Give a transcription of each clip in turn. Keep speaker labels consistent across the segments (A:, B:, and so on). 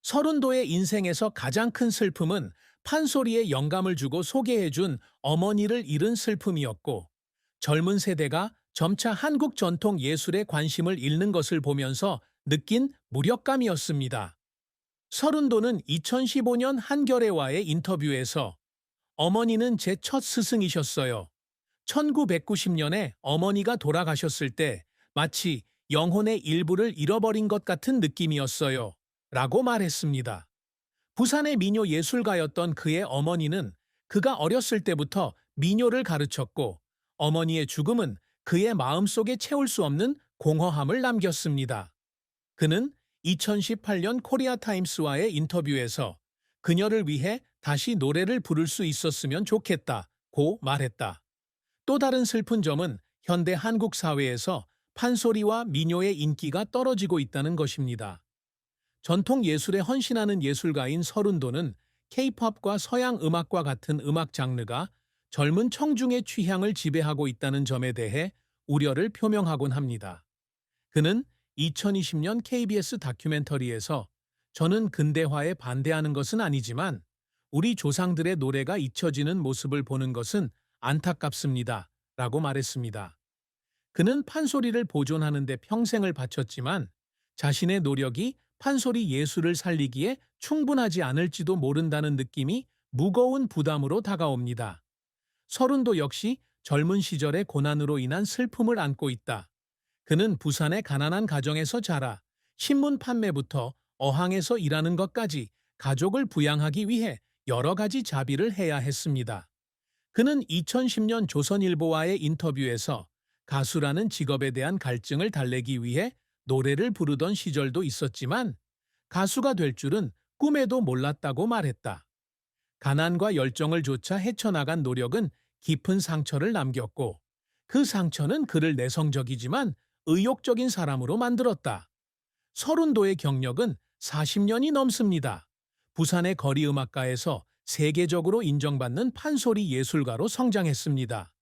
A: 서른도의 인생에서 가장 큰 슬픔은 판소리에 영감을 주고 소개해준 어머니를 잃은 슬픔이었고, 젊은 세대가 점차 한국 전통 예술에 관심을 잃는 것을 보면서 느낀 무력감이었습니다. 서른도는 2015년 한겨레와의 인터뷰에서 어머니는 제 첫 스승이셨어요. 1990년에 어머니가 돌아가셨을 때 마치 영혼의 일부를 잃어버린 것 같은 느낌이었어요. 라고 말했습니다. 부산의 미녀 예술가였던 그의 어머니는 그가 어렸을 때부터 미녀를 가르쳤고, 어머니의 죽음은 그의 마음속에 채울 수 없는 공허함을 남겼습니다. 그는 2018년 코리아타임스와의 인터뷰에서 그녀를 위해 다시 노래를 부를 수 있었으면 좋겠다고 말했다. 또 다른 슬픈 점은 현대 한국 사회에서 판소리와 민요의 인기가 떨어지고 있다는 것입니다. 전통 예술에 헌신하는 예술가인 서른도는 K-팝과 서양 음악과 같은 음악 장르가 젊은 청중의 취향을 지배하고 있다는 점에 대해 우려를 표명하곤 합니다. 그는 2020년 KBS 다큐멘터리에서 저는 근대화에 반대하는 것은 아니지만 우리 조상들의 노래가 잊혀지는 모습을 보는 것은 안타깝습니다. 라고 말했습니다. 그는 판소리를 보존하는 데 평생을 바쳤지만 자신의 노력이 판소리 예술을 살리기에 충분하지 않을지도 모른다는 느낌이 무거운 부담으로 다가옵니다. 서른도 역시 젊은 시절의 고난으로 인한 슬픔을 안고 있다. 그는 부산의 가난한 가정에서 자라 신문 판매부터 어항에서 일하는 것까지 가족을 부양하기 위해 여러 가지 자비를 해야 했습니다. 그는 2010년 조선일보와의 인터뷰에서 가수라는 직업에 대한 갈증을 달래기 위해 노래를 부르던 시절도 있었지만 가수가 될 줄은 꿈에도 몰랐다고 말했다. 가난과 열정을 조차 헤쳐나간 노력은 깊은 상처를 남겼고 그 상처는 그를 내성적이지만 의욕적인 사람으로 만들었다. 서른도의 경력은 40년이 넘습니다. 부산의 거리음악가에서 세계적으로 인정받는 판소리 예술가로 성장했습니다.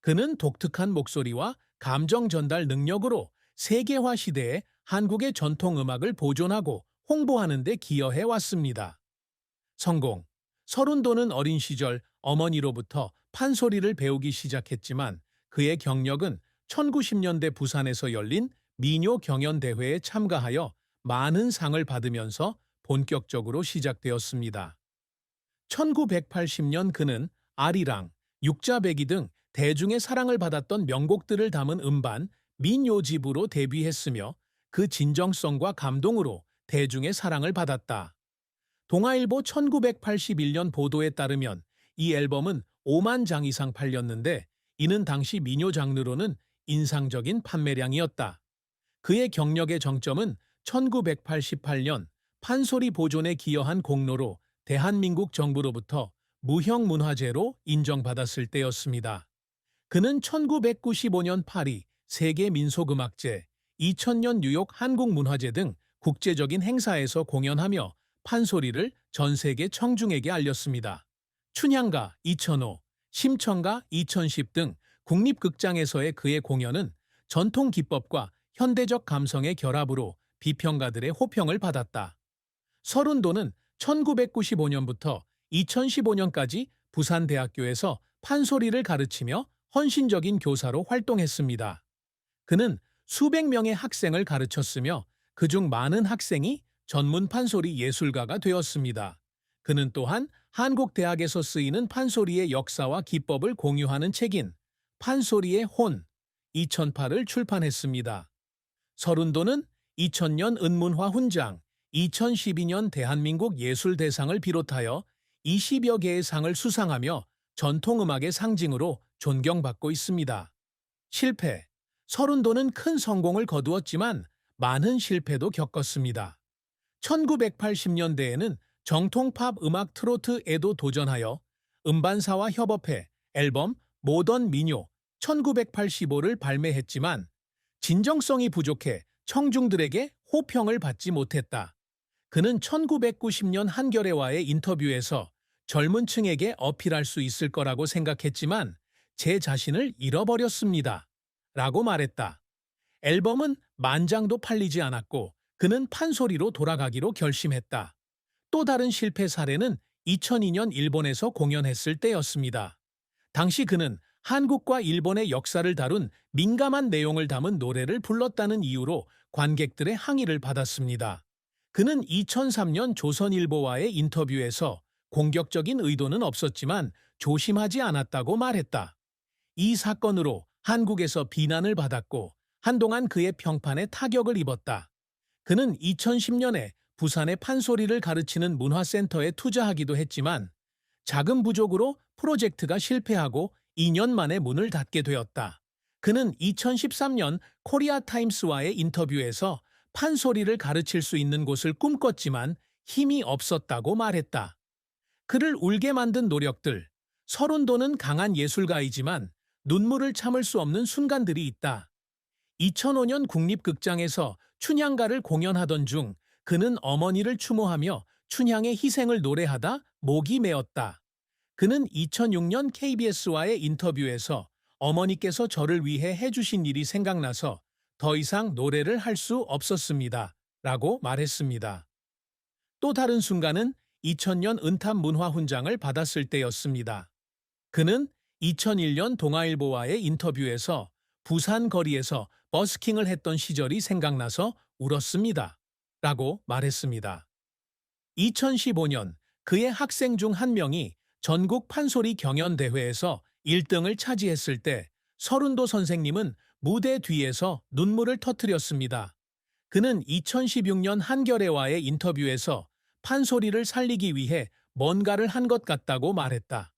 A: 그는 독특한 목소리와 감정 전달 능력으로 세계화 시대에 한국의 전통 음악을 보존하고 홍보하는 데 기여해 왔습니다. 성공. 서른도는 어린 시절 어머니로부터 판소리를 배우기 시작했지만 그의 경력은 1990년대 부산에서 열린 민요 경연대회에 참가하여 많은 상을 받으면서 본격적으로 시작되었습니다. 1980년 그는 아리랑, 육자배기 등 대중의 사랑을 받았던 명곡들을 담은 음반 민요집으로 데뷔했으며 그 진정성과 감동으로 대중의 사랑을 받았다. 동아일보 1981년 보도에 따르면 이 앨범은 5만 장 이상 팔렸는데 이는 당시 민요 장르로는 인상적인 판매량이었다. 그의 경력의 정점은 1988년 판소리 보존에 기여한 공로로 대한민국 정부로부터 무형문화재로 인정받았을 때였습니다. 그는 1995년 파리 세계민속음악제, 2000년 뉴욕 한국문화제 등 국제적인 행사에서 공연하며 판소리를 전 세계 청중에게 알렸습니다. 춘향가 2005, 심청가 2010 등 국립극장에서의 그의 공연은 전통 기법과 현대적 감성의 결합으로 비평가들의 호평을 받았다. 서른도는 1995년부터 2015년까지 부산대학교에서 판소리를 가르치며 헌신적인 교사로 활동했습니다. 그는 수백 명의 학생을 가르쳤으며 그중 많은 학생이 전문 판소리 예술가가 되었습니다. 그는 또한 한국 대학에서 쓰이는 판소리의 역사와 기법을 공유하는 책인 판소리의 혼 2008을 출판했습니다. 서른도는 2000년 은문화 훈장, 2012년 대한민국 예술대상을 비롯하여 20여 개의 상을 수상하며 전통음악의 상징으로 존경받고 있습니다. 실패. 서른도는 큰 성공을 거두었지만 많은 실패도 겪었습니다. 1980년대에는 정통팝 음악 트로트에도 도전하여 음반사와 협업해 앨범 모던 민요 1985를 발매했지만 진정성이 부족해 청중들에게 호평을 받지 못했다. 그는 1990년 한겨레와의 인터뷰에서 젊은 층에게 어필할 수 있을 거라고 생각했지만 제 자신을 잃어버렸습니다. 라고 말했다. 앨범은 만 장도 팔리지 않았고 그는 판소리로 돌아가기로 결심했다. 또 다른 실패 사례는 2002년 일본에서 공연했을 때였습니다. 당시 그는 한국과 일본의 역사를 다룬 민감한 내용을 담은 노래를 불렀다는 이유로 관객들의 항의를 받았습니다. 그는 2003년 조선일보와의 인터뷰에서 공격적인 의도는 없었지만 조심하지 않았다고 말했다. 이 사건으로 한국에서 비난을 받았고 한동안 그의 평판에 타격을 입었다. 그는 2010년에 부산의 판소리를 가르치는 문화센터에 투자하기도 했지만 자금 부족으로 프로젝트가 실패하고 2년 만에 문을 닫게 되었다. 그는 2013년 코리아 타임스와의 인터뷰에서 판소리를 가르칠 수 있는 곳을 꿈꿨지만 힘이 없었다고 말했다. 그를 울게 만든 노력들. 서른도는 강한 예술가이지만 눈물을 참을 수 없는 순간들이 있다. 2005년 국립극장에서 춘향가를 공연하던 중 그는 어머니를 추모하며 춘향의 희생을 노래하다 목이 메었다. 그는 2006년 KBS와의 인터뷰에서 어머니께서 저를 위해 해주신 일이 생각나서 더 이상 노래를 할 수 없었습니다. 라고 말했습니다. 또 다른 순간은 2000년 은탑 문화훈장을 받았을 때였습니다. 그는 2001년 동아일보와의 인터뷰에서 부산 거리에서 버스킹을 했던 시절이 생각나서 울었습니다. 라고 말했습니다. 2015년 그의 학생 중 한 명이 전국 판소리 경연대회에서 1등을 차지했을 때 서른도 선생님은 무대 뒤에서 눈물을 터뜨렸습니다. 그는 2016년 한겨레와의 인터뷰에서 판소리를 살리기 위해 뭔가를 한 것 같다고 말했다.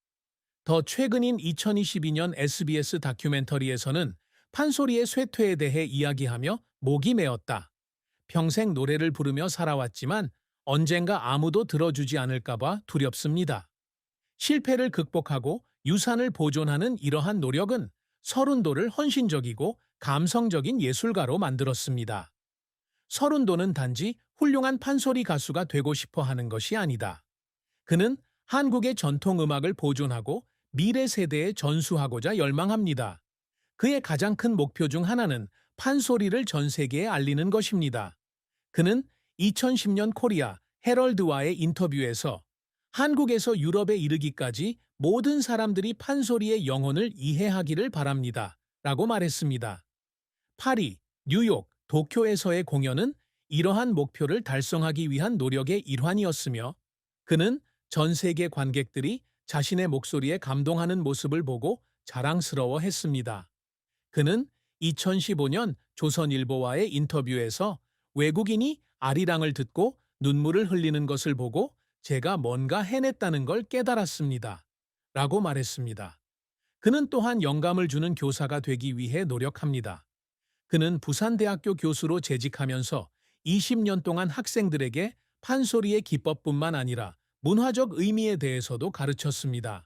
A: 더 최근인 2022년 SBS 다큐멘터리에서는 판소리의 쇠퇴에 대해 이야기하며 목이 메었다. 평생 노래를 부르며 살아왔지만 언젠가 아무도 들어주지 않을까봐 두렵습니다. 실패를 극복하고 유산을 보존하는 이러한 노력은 서른도를 헌신적이고 감성적인 예술가로 만들었습니다. 서른도는 단지 훌륭한 판소리 가수가 되고 싶어 하는 것이 아니다. 그는 한국의 전통 음악을 보존하고 미래 세대에 전수하고자 열망합니다. 그의 가장 큰 목표 중 하나는 판소리를 전 세계에 알리는 것입니다. 그는 2010년 코리아 헤럴드와의 인터뷰에서 한국에서 유럽에 이르기까지 모든 사람들이 판소리의 영혼을 이해하기를 바랍니다. 라고 말했습니다. 파리, 뉴욕, 도쿄에서의 공연은 이러한 목표를 달성하기 위한 노력의 일환이었으며 그는 전 세계 관객들이 자신의 목소리에 감동하는 모습을 보고 자랑스러워했습니다. 그는 2015년 조선일보와의 인터뷰에서 외국인이 아리랑을 듣고 눈물을 흘리는 것을 보고 제가 뭔가 해냈다는 걸 깨달았습니다. 라고 말했습니다. 그는 또한 영감을 주는 교사가 되기 위해 노력합니다. 그는 부산대학교 교수로 재직하면서 20년 동안 학생들에게 판소리의 기법뿐만 아니라 문화적 의미에 대해서도 가르쳤습니다.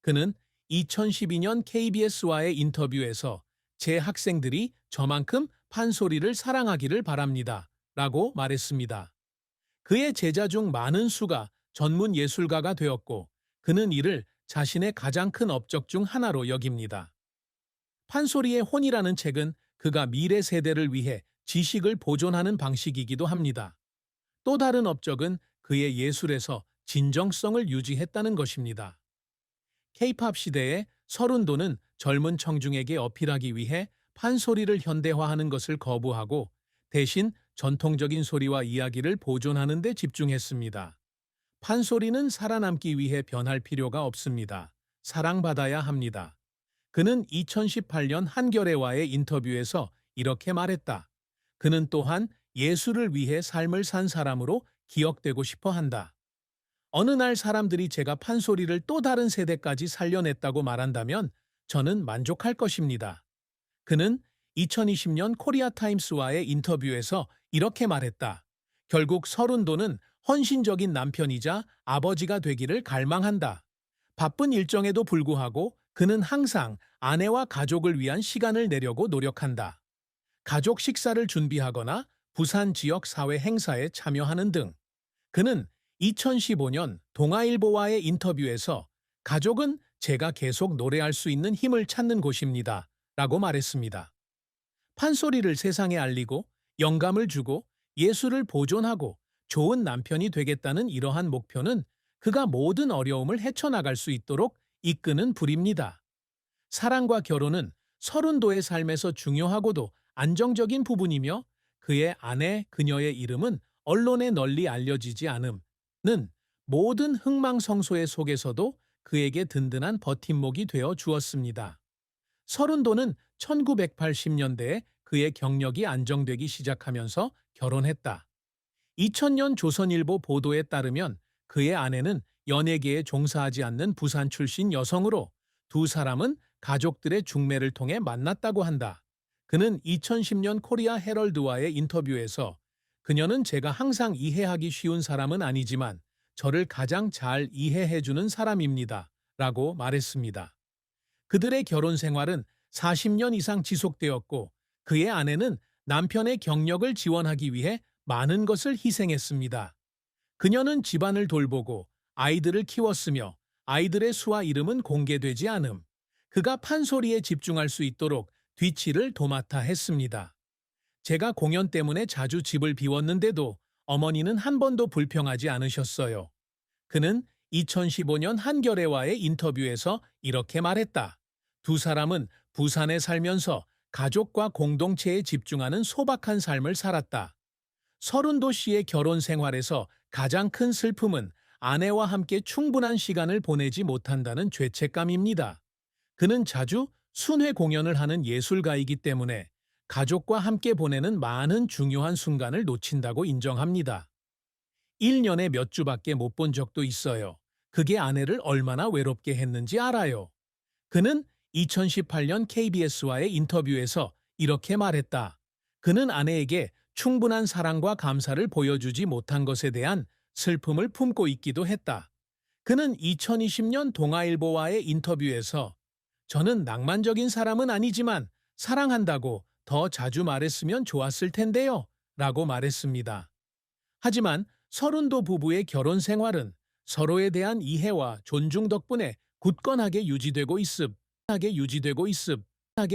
A: 그는 2012년 KBS와의 인터뷰에서 제 학생들이 저만큼 판소리를 사랑하기를 바랍니다. 라고 말했습니다. 그의 제자 중 많은 수가 전문 예술가가 되었고 그는 이를 자신의 가장 큰 업적 중 하나로 여깁니다. 판소리의 혼이라는 책은 그가 미래 세대를 위해 지식을 보존하는 방식이기도 합니다. 또 다른 업적은 그의 예술에서 진정성을 유지했다는 것입니다. K-팝 시대에 서른도는 젊은 청중에게 어필하기 위해 판소리를 현대화하는 것을 거부하고 대신 전통적인 소리와 이야기를 보존하는 데 집중했습니다. 판소리는 살아남기 위해 변할 필요가 없습니다. 사랑받아야 합니다. 그는 2018년 한겨레와의 인터뷰에서 이렇게 말했다. 그는 또한 예술을 위해 삶을 산 사람으로 기억되고 싶어 한다. 어느 날 사람들이 제가 판소리를 또 다른 세대까지 살려냈다고 말한다면 저는 만족할 것입니다. 그는 2020년 코리아 타임스와의 인터뷰에서 이렇게 말했다. 결국 서른도는 헌신적인 남편이자 아버지가 되기를 갈망한다. 바쁜 일정에도 불구하고 그는 항상 아내와 가족을 위한 시간을 내려고 노력한다. 가족 식사를 준비하거나 부산 지역 사회 행사에 참여하는 등. 그는 2015년 동아일보와의 인터뷰에서 가족은 제가 계속 노래할 수 있는 힘을 찾는 곳입니다. 라고 말했습니다. 판소리를 세상에 알리고 영감을 주고 예술을 보존하고 좋은 남편이 되겠다는 이러한 목표는 그가 모든 어려움을 헤쳐나갈 수 있도록 이끄는 불입니다. 사랑과 결혼은 서른도의 삶에서 중요하고도 안정적인 부분이며 그의 아내 그녀의 이름은 언론에 널리 알려지지 않음는 모든 흥망성쇠의 속에서도 그에게 든든한 버팀목이 되어 주었습니다. 서른도는 1980년대에 그의 경력이 안정되기 시작하면서 결혼했다. 2000년 조선일보 보도에 따르면 그의 아내는 연예계에 종사하지 않는 부산 출신 여성으로 두 사람은 가족들의 중매를 통해 만났다고 한다. 그는 2010년 코리아 헤럴드와의 인터뷰에서 그녀는 제가 항상 이해하기 쉬운 사람은 아니지만 저를 가장 잘 이해해주는 사람입니다. 라고 말했습니다. 그들의 결혼 생활은 40년 이상 지속되었고 그의 아내는 남편의 경력을 지원하기 위해 많은 것을 희생했습니다. 그녀는 집안을 돌보고 아이들을 키웠으며 아이들의 수와 이름은 공개되지 않음. 그가 판소리에 집중할 수 있도록 뒤치를 도맡아 했습니다. 제가 공연 때문에 자주 집을 비웠는데도 어머니는 한 번도 불평하지 않으셨어요. 그는 2015년 한겨레와의 인터뷰에서 이렇게 말했다. 두 사람은 부산에 살면서 가족과 공동체에 집중하는 소박한 삶을 살았다. 서른도 씨의 결혼 생활에서 가장 큰 슬픔은 아내와 함께 충분한 시간을 보내지 못한다는 죄책감입니다. 그는 자주 순회 공연을 하는 예술가이기 때문에 가족과 함께 보내는 많은 중요한 순간을 놓친다고 인정합니다. 1년에 몇 주밖에 못 본 적도 있어요. 그게 아내를 얼마나 외롭게 했는지 알아요. 그는 2018년 KBS와의 인터뷰에서 이렇게 말했다. 그는 아내에게 충분한 사랑과 감사를 보여주지 못한 것에 대한 슬픔을 품고 있기도 했다. 그는 2020년 동아일보와의 인터뷰에서 저는 낭만적인 사람은 아니지만 사랑한다고 더 자주 말했으면 좋았을 텐데요. 라고 말했습니다. 하지만 서른도 부부의 결혼 생활은 서로에 대한 이해와 존중 덕분에 굳건하게 유지되고 있음.